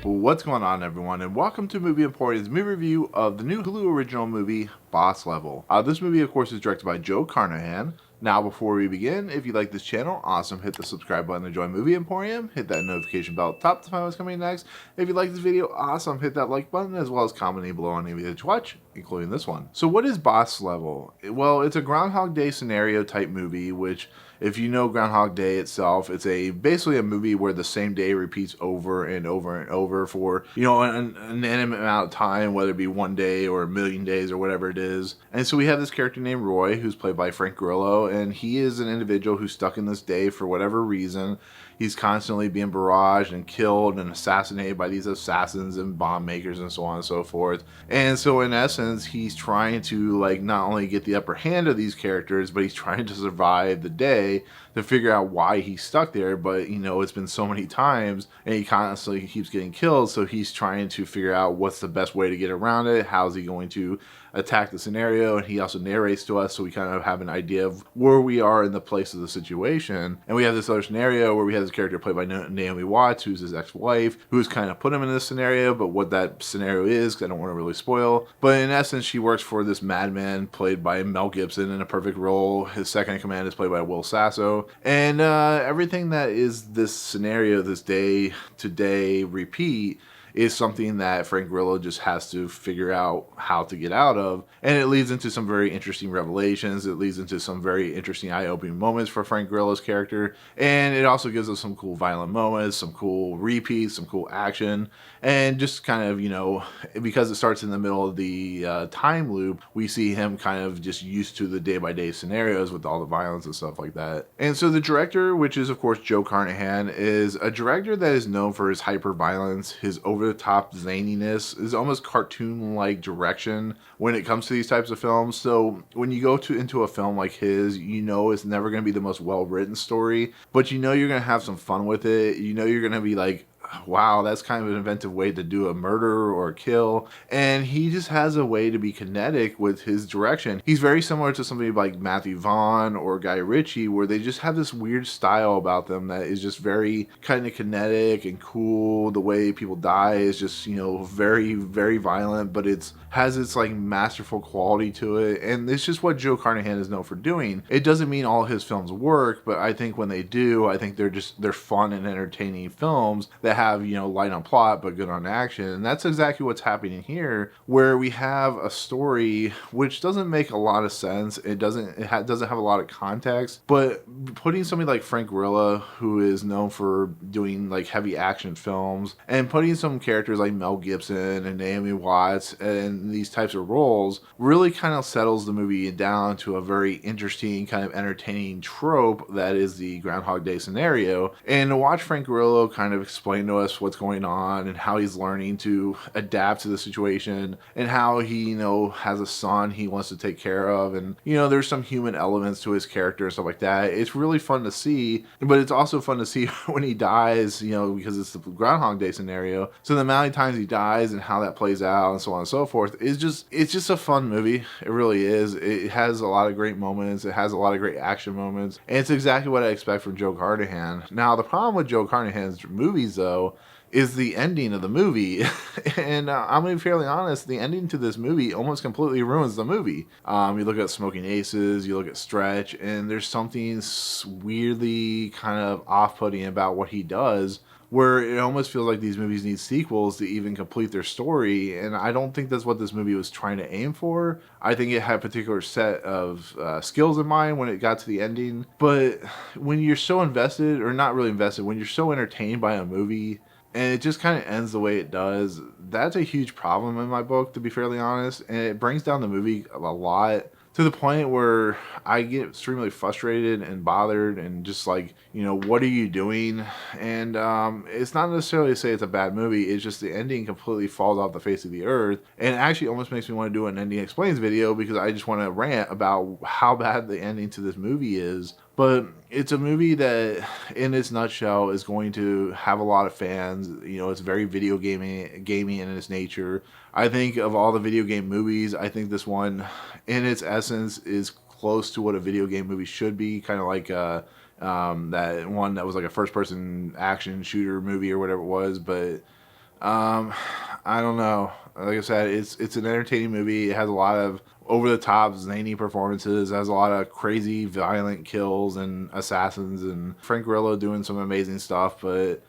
What's going on, everyone, and welcome to Movie Emporium's movie review of the new Hulu original movie, Boss Level. This movie, of course, is directed by Yeoh Carnahan. Now, before we begin, if you like this channel, awesome, hit the subscribe button to join Movie Emporium, hit that notification bell at the top to find what's coming next. If you like this video, awesome, hit that like button, as well as comment below on any video that you watch, including this one. So what is Boss Level? Well, it's a Groundhog Day scenario type movie, which, if you know Groundhog Day itself, it's basically a movie where the same day repeats over and over and over for, an inanimate amount of time, whether it be one day or a million days or whatever it is. And so we have this character named Roy, who's played by Grillo, and he is an individual who's stuck in this day for whatever reason. He's constantly being barraged and killed and assassinated by these assassins and bomb makers and so on and so forth. And so in essence, he's trying to not only get the upper hand of these characters, but he's trying to survive the day to figure out why he's stuck there. But it's been so many times and he constantly keeps getting killed. So he's trying to figure out what's the best way to get around it. How's he going to attack the scenario? And he also narrates to us, so we kind of have an idea of where we are in the place of the situation. And we have this other scenario where we have this character played by Naomi, who's his ex-wife, who's kind of put him in this scenario. But what that scenario is, because I don't want to really spoil, but in essence, she works for this madman played by Mel Gibson in a perfect role. His second in command is played by Sasso. And everything that is this scenario, this day to day repeat, is something that Grillo just has to figure out how to get out of. And it leads into some very interesting revelations. It leads into some very interesting eye-opening moments for Grillo's character. And it also gives us some cool violent moments, some cool repeats, some cool action. And just kind of, because it starts in the middle of the time loop, we see him kind of just used to the day-by-day scenarios with all the violence and stuff like that. And so the director, which is, of course, Yeoh Carnahan, is a director that is known for his hyper-violence, his over-the-top zaniness, is almost cartoon-like direction when it comes to these types of films. So when you go into a film like his, it's never going to be the most well-written story, but you're going to have some fun with it. You're going to be like, wow, that's kind of an inventive way to do a murder or a kill. And he just has a way to be kinetic with his direction. He's very similar to somebody like Matthew Vaughn or Guy Ritchie, where they just have this weird style about them that is just very kind of kinetic and cool. The way people die is just, very, very violent, but it has its masterful quality to it. And it's just what Yeoh Carnahan is known for doing. It doesn't mean all his films work, but I think when they do, I think they're fun and entertaining films that have, light on plot but good on action. And that's exactly what's happening here, where we have a story which doesn't make a lot of sense. It doesn't have a lot of context, but putting somebody like Grillo, who is known for doing heavy action films, and putting some characters like Mel Gibson and Naomi and these types of roles really kind of settles the movie down to a very interesting kind of entertaining trope that is the Groundhog Day scenario. And to watch Grillo kind of explain to us what's going on and how he's learning to adapt to the situation, and how he has a son he wants to take care of, and there's some human elements to his character and stuff like that. It's really fun to see, but it's also fun to see when he dies, because it's the Groundhog Day scenario. So the amount of times he dies and how that plays out and so on and so forth it's just a fun movie. It really is. It has a lot of great moments. It has a lot of great action moments, and it's exactly what I expect from Yeoh Carnahan. Now, the problem with Yeoh Carnahan's movies, though, is the ending of the movie. And I'm going to be fairly honest, the ending to this movie almost completely ruins the movie. You look at Smoking Aces, you look at Stretch, and there's something weirdly kind of off-putting about what he does, where it almost feels like these movies need sequels to even complete their story. And I don't think that's what this movie was trying to aim for. I think it had a particular set of skills in mind when it got to the ending. But when you're so invested, or not really invested, when you're so entertained by a movie, and it just kind of ends the way it does, that's a huge problem in my book, to be fairly honest. And it brings down the movie a lot, to the point where I get extremely frustrated and bothered and just what are you doing? And it's not necessarily to say it's a bad movie. It's just the ending completely falls off the face of the earth. And it actually almost makes me want to do an ending explains video, because I just want to rant about how bad the ending to this movie is. But it's a movie that, in its nutshell, is going to have a lot of fans. It's very video gaming in its nature. I think of all the video game movies, I think this one, in its essence, is close to what a video game movie should be. Kind of like that one that was like a first-person action shooter movie or whatever it was. But I don't know. Like I said, it's an entertaining movie. It has a lot of over the top zany performances. It has a lot of crazy violent kills and assassins and Frank Grillo doing some amazing stuff, but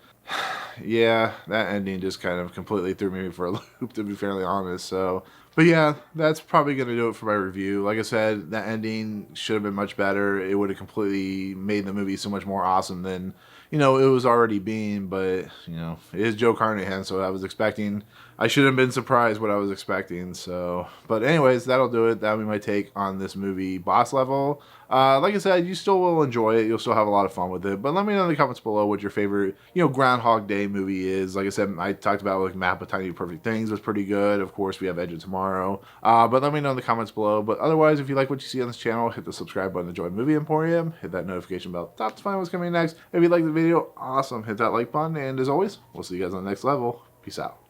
yeah, that ending just kind of completely threw me for a loop, to be fairly honest. So, but yeah, that's probably going to do it for my review. Like I said, that ending should have been much better. It would have completely made the movie so much more awesome than, it was already being. But, it is Joe Carnahan, so I should have been surprised what I was expecting. So, but anyways, that'll do it. That'll be my take on this movie, Boss Level. Like I said, you still will enjoy it. You'll still have a lot of fun with it. But let me know in the comments below what your favorite, Groundhog Day movie is. Like I said, I talked about like Map of Tiny Perfect Things was pretty good. Of course, we have Edge of Tomorrow. But let me know in the comments below. But otherwise, if you like what you see on this channel, hit the subscribe button to join Movie Emporium. Hit that notification bell top to find what's coming next. If you like the video, awesome. Hit that like button. And as always, we'll see you guys on the next level. Peace out.